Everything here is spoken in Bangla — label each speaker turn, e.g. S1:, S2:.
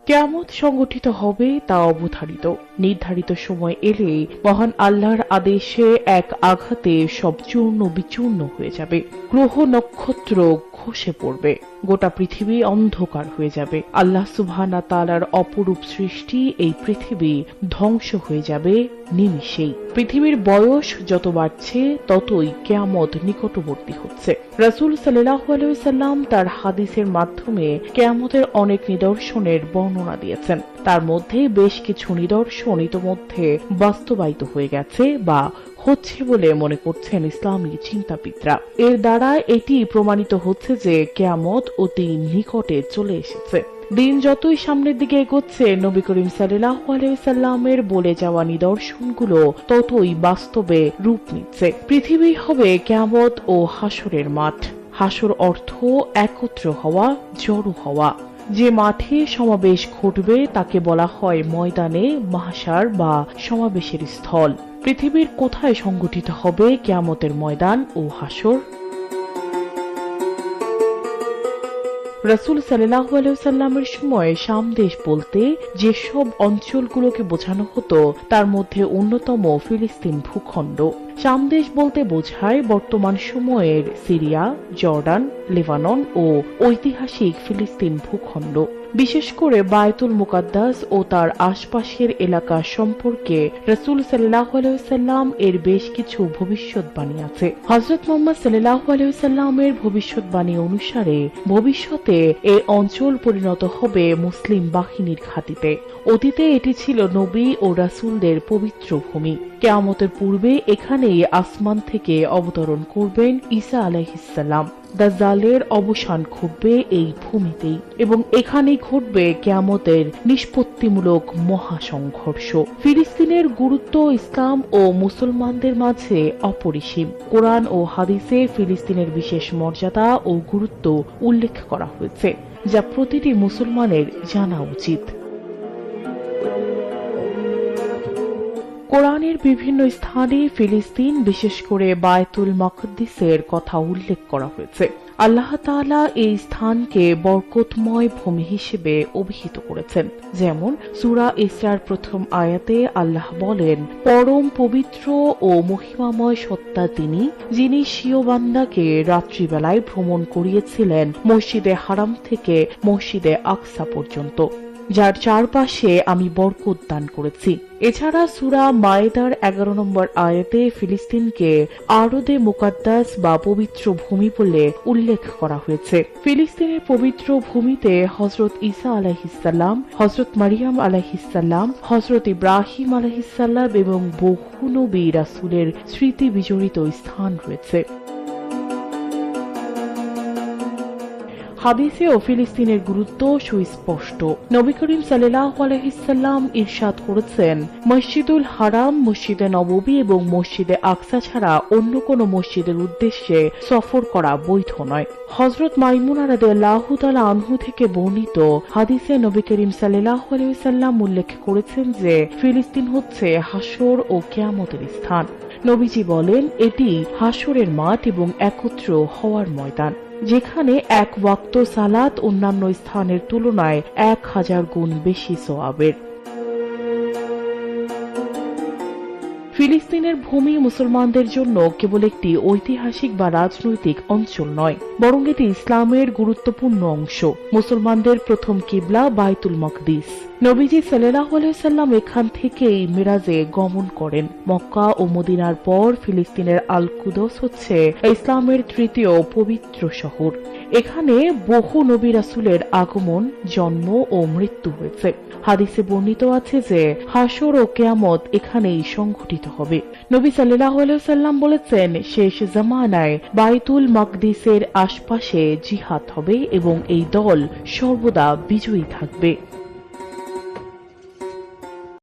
S1: কিয়ামত সংগঠিত হবে তা অবধারিত। নির্ধারিত সময় এলে মহান আল্লাহর আদেশে এক আঘাতে সব চূর্ণ বিচূর্ণ হয়ে যাবে। গ্রহ নক্ষত্র খসে পড়বে, গোটা পৃথিবী অন্ধকার হয়ে যাবে। আল্লাহ সুবহানাহু ওয়া তাআলার অপরূপ সৃষ্টি এই পৃথিবী ধ্বংস হয়ে যাবে নিমিষেই। পৃথিবীর বয়স যত বাড়ছে ততই কিয়ামত নিকটবর্তী হচ্ছে। রাসূল সাল্লাল্লাহু আলাইহি ওয়াসাল্লাম তার হাদিসের মাধ্যমে কিয়ামতের অনেক নিদর্শনের বর্ণনা দিয়েছেন। তার মধ্যে বেশ কিছু নিদর্শন ইতোমধ্যে বাস্তবায়িত হয়ে গেছে বা হচ্ছে বলে মনে করছেন ইসলামী চিন্তাবিদরা। এর দ্বারা এটি প্রমাণিত হচ্ছে যে কিয়ামত অতি নিকটে চলে এসেছে। দিন যতই সামনের দিকে এগোচ্ছে, নবী করিম সাল্লাল্লাহু আলাইহি ওয়াসাল্লামের বলে যাওয়া নিদর্শনগুলো ততই বাস্তবে রূপ নিচ্ছে। পৃথিবী হবে কিয়ামত ও হাসরের মাঠ। হাসর অর্থ একত্র হওয়া, জড়ো হওয়া। যে মাঠে সমাবেশ ঘটবে তাকে বলা হয় ময়দানে মাহশার বা সমাবেশের স্থল। পৃথিবীর কোথায় সংগঠিত হবে কিয়ামতের ময়দান ও হাসর? রাসূল সাল্লাল্লাহু আলাইহি ওয়াসাল্লামের সময় শাম দেশ বলতে যেসব অঞ্চলগুলোকে বোঝানো হতো তার মধ্যে অন্যতম ফিলিস্তিন ভূখণ্ড। শাম দেশ বলতে বোঝায় বর্তমান সময়ের সিরিয়া, জর্ডান, লেবানন ও ঐতিহাসিক ফিলিস্তিন ভূখণ্ড। বিশেষ করে বায়তুল মুকাদ্দাস ও তার আশপাশের এলাকা সম্পর্কে রাসূল সাল্লাল্লাহু আলাইহি ওয়াসাল্লাম এর বেশ কিছু ভবিষ্যৎবাণী আছে। হযরত মুহাম্মদ সাল্লাল্লাহু আলাইহি ওয়াসাল্লামের ভবিষ্যৎবাণী অনুসারে ভবিষ্যতে এই অঞ্চল পরিণত হবে মুসলিম বাহিনীর ঘাঁটিতে। অতীতে এটি ছিল নবী ও রাসূলদের পবিত্র ভূমি। কিয়ামতের পূর্বে এখানেই আসমান থেকে অবতরণ করবেন ঈসা আলাইহিস সালাম। দাজ্জালের অবসান ঘটবে এই ভূমিতেই এবং এখানেই ঘটবে কিয়ামতের নিষ্পত্তিমূলক মহাসংঘর্ষ। ফিলিস্তিনের গুরুত্ব ইসলাম ও মুসলমানদের মাঝে অপরিসীম। কোরআন ও হাদিসে ফিলিস্তিনের বিশেষ মর্যাদা ও গুরুত্ব উল্লেখ করা হয়েছে, যা প্রতিটি মুসলমানের জানা উচিত। কোরআনের বিভিন্ন স্থানে ফিলিস্তিন, বিশেষ করে বায়তুল মাকদিসের কথা উল্লেখ করা হয়েছে। আল্লাহ তাআলা এই স্থানকে বরকতময় ভূমি হিসেবে অভিহিত করেছেন। যেমন সূরা ইসরার প্রথম আয়াতে আল্লাহ বলেন, পরম পবিত্র ও মহিমাময় সত্তা তিনি, যিনি স্বীয় বান্দাকে রাত্রিবেলায় ভ্রমণ করিয়েছিলেন মসজিদে হারাম থেকে মসজিদে আকসা পর্যন্ত, যার চারপাশে আমি বরকত দান করেছি। এছাড়া সূরা মায়েদার 11 নম্বর আয়াতে ফিলিস্তিনকে আরদে মুকাদ্দাস বা পবিত্র ভূমি বলে উল্লেখ করা হয়েছে। ফিলিস্তিনের পবিত্র ভূমিতে হযরত ঈসা আলাইহিস সালাম, হযরত মারিয়াম আলাইহিস সালাম, হযরত ইব্রাহিম আলাইহিস সালাম এবং বহু নবী রাসূলের স্মৃতি বিজড়িত স্থান রয়েছে। হাদিসে ও ফিলিস্তিনের গুরুত্ব সুস্পষ্ট। নবী করিম সাল্লাল্লাহু আলাইহি সাল্লাম ইরশাদ করেছেন, মসজিদুল হারাম, মসজিদে নববী এবং মসজিদে আকসা ছাড়া অন্য কোনো মসজিদের উদ্দেশ্যে সফর করা বৈধ নয়। হযরত মাইমুনা রাদিয়াল্লাহু তাআলা আনহু থেকে বর্ণিত হাদিসে নবী করিম সাল্লাল্লাহু আলাইহি সাল্লাম উল্লেখ করেছেন যে ফিলিস্তিন হচ্ছে হাসর ও কিয়ামতের স্থান। নবীজি বলেন, এটি হাসরের মাঠ এবং একত্র হওয়ার ময়দান, যেখানে এক ওয়াক্ত সালাত অন্যান্য স্থানের তুলনায় 1000 গুণ বেশি সওয়াবের। ফিলিস্তিনের ভূমি মুসলমানদের জন্য কেবল একটি ঐতিহাসিক বা রাজনৈতিক অঞ্চল নয়, বরং এটি ইসলামের গুরুত্বপূর্ণ অংশ। মুসলমানদের প্রথম কিবলা বায়তুল মাকদিস। নবীজি সাল্লাল্লাহু আলাইহি সাল্লাম এখান থেকেই মিরাজে গমন করেন। মক্কা ও মদিনার পর ফিলিস্তিনের আল কুদস হচ্ছে ইসলামের তৃতীয় পবিত্র শহর। এখানে বহু নবী রাসূলের আগমন, জন্ম ও মৃত্যু হয়েছে। হাদিসে বর্ণিত আছে যে হাসর ও কিয়ামত এখানেই সংঘটিত হবে। নবী সাল্লাল্লাহু আলাইহি সাল্লাম বলেছেন, শেষ জামানায় বায়তুল মাকদিসের আশপাশে জিহাদ হবে এবং এই দল সর্বদা বিজয়ী থাকবে।